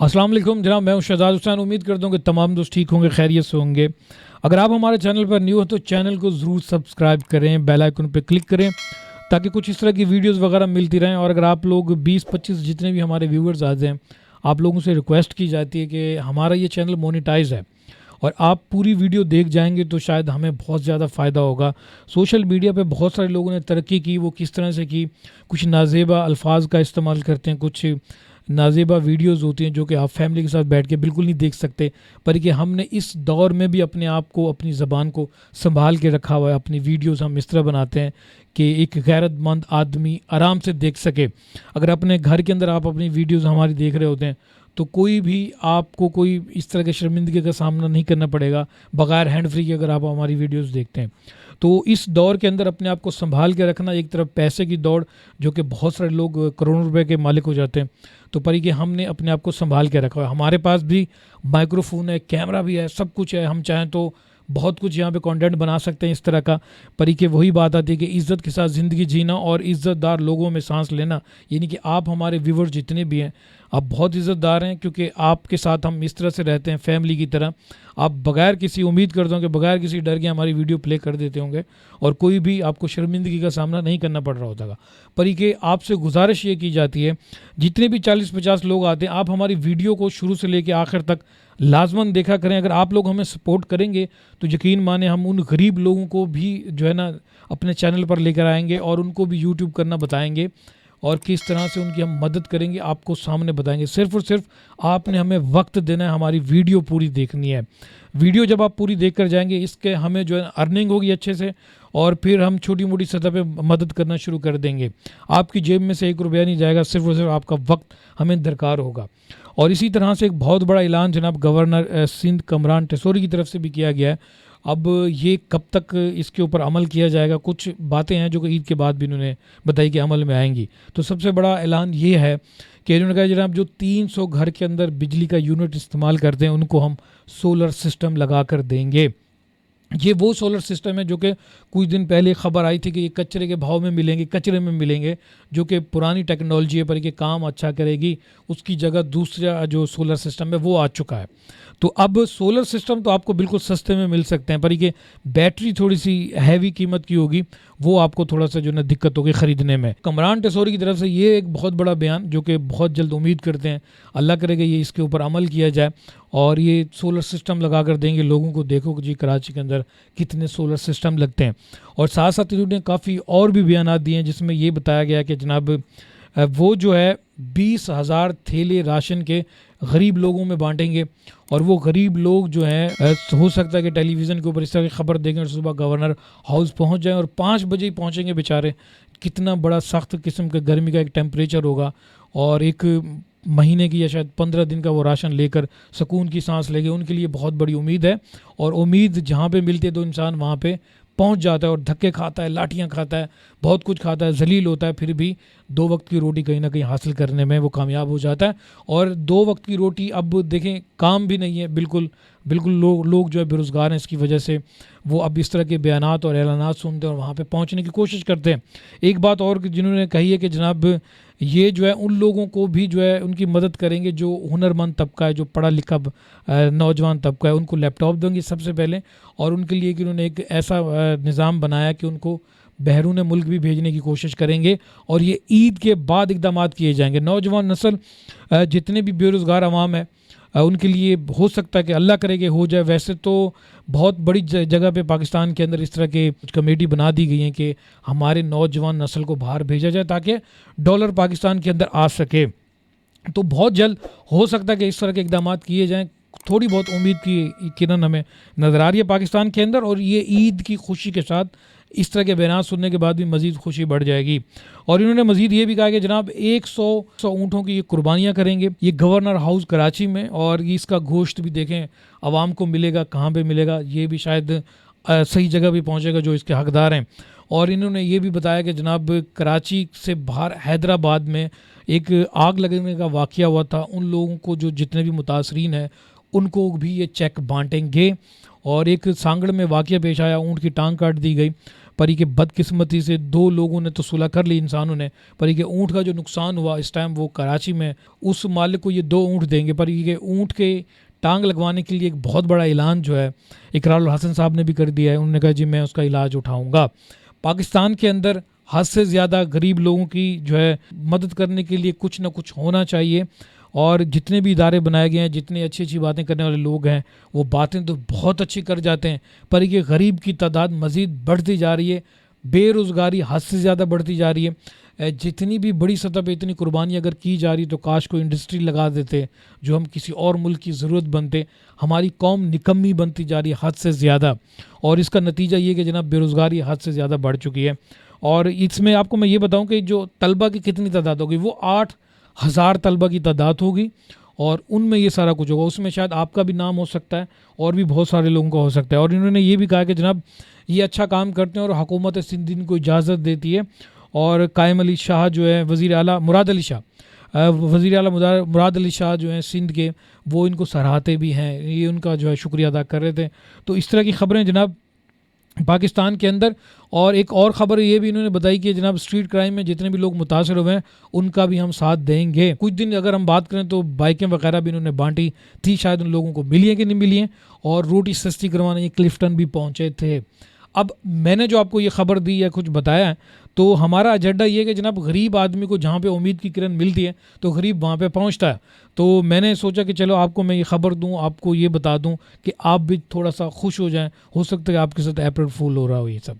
अस्सलाम वालेकुम जनाब, मैं हूं शहजाद हुसैन। उम्मीद करता हूं कि तमाम दोस्त ठीक होंगे, खैरियत से होंगे। अगर आप हमारे चैनल पर न्यू हो तो चैनल को ज़रूर सब्सक्राइब करें, बेल आइकन पर क्लिक करें ताकि कुछ इस तरह की वीडियोस वगैरह मिलती रहें। और अगर आप लोग 20-25 जितने भी हमारे व्यूवर्स आते हैं, आप लोगों से रिक्वेस्ट की जाती है कि हमारा ये चैनल मोनेटाइज है और आप पूरी वीडियो देख जाएंगे तो शायद हमें बहुत ज़्यादा फ़ायदा होगा। सोशल मीडिया पे बहुत सारे लोगों ने तरक्की की, वो किस तरह से की, कुछ नाजेबा अल्फाज का इस्तेमाल करते हैं, कुछ नाजेबा वीडियोस होती हैं जो कि आप फैमिली के साथ बैठ के बिल्कुल नहीं देख सकते। पर कि हमने इस दौर में भी अपने आप को, अपनी ज़बान को संभाल के रखा हुआ है। अपनी वीडियोस हम इस तरह बनाते हैं कि एक गैरतमंद आदमी आराम से देख सके। अगर अपने घर के अंदर आप अपनी वीडियोस हमारी देख रहे होते हैं तो कोई भी आपको कोई इस तरह के शर्मिंदगी का सामना नहीं करना पड़ेगा बग़ैर हैंड फ्री के, अगर आप हमारी वीडियोस देखते हैं। तो इस दौर के अंदर अपने आप को संभाल के रखना, एक तरफ पैसे की दौड़ जो कि बहुत सारे लोग करोड़ों रुपए के मालिक हो जाते हैं, तो पर कि हमने अपने आप को संभाल के रखा है। हमारे पास भी माइक्रोफोन है, कैमरा भी है, सब कुछ है। हम चाहें तो बहुत कुछ यहाँ पे कंटेंट बना सकते हैं इस तरह का। पर कि वही बात आती है कि इज़्ज़त के साथ ज़िंदगी जीना और इज़्ज़तदार लोगों में सांस लेना, यानी कि आप हमारे व्यूवर्स जितने भी हैं आप बहुत इज़्ज़तदार हैं, क्योंकि आपके साथ हम इस तरह से रहते हैं फैमिली की तरह। आप बगैर किसी, उम्मीद करता हूँ कि बगैर किसी डर के हमारी वीडियो प्ले कर देते होंगे और कोई भी आपको शर्मिंदगी का सामना नहीं करना पड़ रहा होता। पर कि आपसे गुजारिश ये की जाती है, जितने भी 40-50 लोग आते हैं, आप हमारी वीडियो को शुरू से लेकर आखिर तक लाजमन देखा करें। अगर आप लोग हमें सपोर्ट करेंगे तो यकीन माने हम उन गरीब लोगों को भी जो है ना अपने चैनल पर लेकर आएंगे और उनको भी यूट्यूब करना बताएंगे और किस तरह से उनकी हम मदद करेंगे आपको सामने बताएंगे। सिर्फ़ और सिर्फ आपने हमें वक्त देना है, हमारी वीडियो पूरी देखनी है। वीडियो जब आप पूरी देख कर जाएंगे, इसके हमें जो है अर्निंग होगी अच्छे से, और फिर हम छोटी मोटी सतह पे मदद करना शुरू कर देंगे। आपकी जेब में से 1 रुपया नहीं जाएगा, सिर्फ और सिर्फ आपका वक्त हमें दरकार होगा। और इसी तरह से एक बहुत बड़ा ऐलान जनाब गवर्नर सिंध कमरान टेसोरी की तरफ से भी किया गया है। अब ये कब तक इसके ऊपर अमल किया जाएगा, कुछ बातें हैं जो कि ईद के बाद भी इन्होंने बताई कि अमल में आएंगी। तो सबसे बड़ा ऐलान ये है कि इन्होंने कहा जनाब जो 300 घर के अंदर बिजली का यूनिट इस्तेमाल करते हैं उनको हम सोलर सिस्टम लगा कर देंगे। ये वो सोलर सिस्टम है जो कि कुछ दिन पहले खबर आई थी कि ये कचरे के भाव में मिलेंगे, कचरे में मिलेंगे, जो कि पुरानी टेक्नोलॉजी है पर कि काम अच्छा करेगी। उसकी जगह दूसरा जो सोलर सिस्टम है वो आ चुका है। तो अब सोलर सिस्टम तो आपको बिल्कुल सस्ते में मिल सकते हैं, पर कि बैटरी थोड़ी सी हैवी कीमत की होगी, वो आपको थोड़ा सा जो है ना दिक्कत होगी ख़रीदने में। कमरान टेसोरी की तरफ से ये एक बहुत बड़ा बयान जो कि बहुत जल्द उम्मीद करते हैं अल्लाह करेगा ये इसके ऊपर अमल किया जाए और ये सोलर सिस्टम लगा कर देंगे लोगों को। देखो कि जी कराची के अंदर कितने सोलर सिस्टम लगते हैं। और साथ साथ इन्होंने काफ़ी और भी बयान दिए हैं जिसमें ये बताया गया कि जनाब वो जो है 20,000 थैले राशन के गरीब लोगों में बांटेंगे। और वो गरीब लोग जो हैं हो सकता है कि टेलीविज़न के ऊपर इस तरह की खबर देखें और सुबह गवर्नर हाउस पहुंच जाएं और 5 बजे ही पहुंचेंगे बेचारे। कितना बड़ा सख्त किस्म का गर्मी का एक टेम्परेचर होगा और एक महीने की या शायद 15 दिन का वो राशन लेकर सुकून की सांस लेंगे। उनके लिए बहुत बड़ी उम्मीद है और उम्मीद जहाँ पे मिलती है तो इंसान वहाँ पे पहुंच जाता है और धक्के खाता है, लाठियाँ खाता है, बहुत कुछ खाता है, जलील होता है, फिर भी 2 वक्त की रोटी कहीं ना कहीं हासिल करने में वो कामयाब हो जाता है। और 2 वक्त की रोटी अब देखें काम भी नहीं है, बिल्कुल बिल्कुल लोग जो है बेरोज़गार हैं, इसकी वजह से वो अब इस तरह के बयानात और ऐलानात सुनते हैं और वहाँ पे पहुँचने की कोशिश करते हैं। एक बात और जिन्होंने कही है कि जनाब ये जो है उन लोगों को भी जो है उनकी मदद करेंगे जो हुनरमंद तबका है, जो पढ़ा लिखा नौजवान तबका है, उनको लैपटॉप देंगे सबसे पहले। और उनके लिए कि उन्होंने एक ऐसा निज़ाम बनाया कि उनको बहरून मुल्क भी भेजने की कोशिश करेंगे और ये ईद के बाद इक़दाम किए जाएंगे। नौजवान नस्ल जितने भी बेरोज़गार अवाम है उनके लिए हो सकता है कि अल्लाह करे कि हो जाए। वैसे तो बहुत बड़ी जगह पे पाकिस्तान के अंदर इस तरह के कमेटी बना दी गई हैं कि हमारे नौजवान नस्ल को बाहर भेजा जाए ताकि डॉलर पाकिस्तान के अंदर आ सके। तो बहुत जल्द हो सकता है कि इस तरह के इक़दाम किए जाएँ। थोड़ी बहुत उम्मीद की किरण हमें नज़र आ रही है पाकिस्तान के अंदर और ये ईद की खुशी के साथ इस तरह के बयान सुनने के बाद भी मज़ीद खुशी बढ़ जाएगी। और इन्होंने मज़ीद ये भी कहा कि जनाब 100 ऊँटों की ये कुर्बानियाँ करेंगे ये गवर्नर हाउस कराची में, और इसका गोश्त भी देखें आवाम को मिलेगा, कहाँ पे मिलेगा, ये भी शायद सही जगह भी पहुँचेगा जो इसके हकदार हैं। और इन्होंने ये भी बताया कि जनाब कराची से बाहर हैदराबाद में एक आग लगने का वाक़या हुआ था, उन लोगों को जो जितने भी मुतासरीन हैं उनको भी ये चेक बांटेंगे। और एक सांगड़ में वाक़या पेश आया, ऊँट की टांग काट दी गई, پر یہ کہ بدقسمتی سے 2 لوگوں نے تو صلح کر لی انسانوں نے، پر یہ کہ اونٹ کا جو نقصان ہوا اس ٹائم وہ کراچی میں اس مالک کو یہ 2 اونٹ دیں گے، پر یہ کہ اونٹ کے ٹانگ لگوانے کے لیے ایک بہت بڑا اعلان جو ہے اقرار الحسن صاحب نے بھی کر دیا ہے. انہوں نے کہا جی میں اس کا علاج اٹھاؤں گا. پاکستان کے اندر حد سے زیادہ غریب لوگوں کی جو ہے مدد کرنے کے لیے کچھ نہ کچھ ہونا چاہیے، اور جتنے بھی ادارے بنائے گئے ہیں، جتنے اچھی اچھی باتیں کرنے والے لوگ ہیں وہ باتیں تو بہت اچھی کر جاتے ہیں، پر یہ غریب کی تعداد مزید بڑھتی جا رہی ہے، بے روزگاری حد سے زیادہ بڑھتی جا رہی ہے. جتنی بھی بڑی سطح پہ اتنی قربانی اگر کی جا رہی تو کاش کو انڈسٹری لگا دیتے جو ہم کسی اور ملک کی ضرورت بنتے. ہماری قوم نکمی بنتی جا رہی ہے حد سے زیادہ، اور اس کا نتیجہ یہ کہ جناب بے روزگاری حد سے زیادہ بڑھ چکی ہے. اور اس میں آپ کو میں یہ بتاؤں کہ جو طلبہ کی کتنی تعداد ہوگی، وہ 8,000 طلبہ کی تعداد ہوگی، اور ان میں یہ سارا کچھ ہوگا. اس میں شاید آپ کا بھی نام ہو سکتا ہے اور بھی بہت سارے لوگوں کا ہو سکتا ہے. اور انہوں نے یہ بھی کہا کہ جناب یہ اچھا کام کرتے ہیں اور حکومت سندھ ان کو اجازت دیتی ہے. اور قائم علی شاہ جو ہے وزیر اعلیٰ مراد علی شاہ جو ہیں سندھ کے، وہ ان کو سراہتے بھی ہیں، یہ ان کا جو ہے شکریہ ادا کر رہے تھے. تو اس طرح کی خبریں جناب پاکستان کے اندر. اور ایک اور خبر یہ بھی انہوں نے بتائی کہ جناب اسٹریٹ کرائم میں جتنے بھی لوگ متاثر ہوئے ہیں ان کا بھی ہم ساتھ دیں گے. کچھ دن اگر ہم بات کریں تو بائکیں وغیرہ بھی انہوں نے بانٹی تھی، شاید ان لوگوں کو ملی ہیں کہ نہیں ملی ہیں، اور روٹی سستی کروانے یہ کلفٹن بھی پہنچے تھے. اب میں نے جو آپ کو یہ خبر دی یا کچھ بتایا ہے تو ہمارا ایجنڈا یہ ہے کہ جناب غریب آدمی کو جہاں پہ امید کی کرن ملتی ہے تو غریب وہاں پہ پہنچتا ہے. تو میں نے سوچا کہ چلو آپ کو میں یہ خبر دوں، آپ کو یہ بتا دوں کہ آپ بھی تھوڑا سا خوش ہو جائیں. ہو سکتا ہے کہ آپ کے ساتھ اپریل فول ہو رہا ہو یہ سب.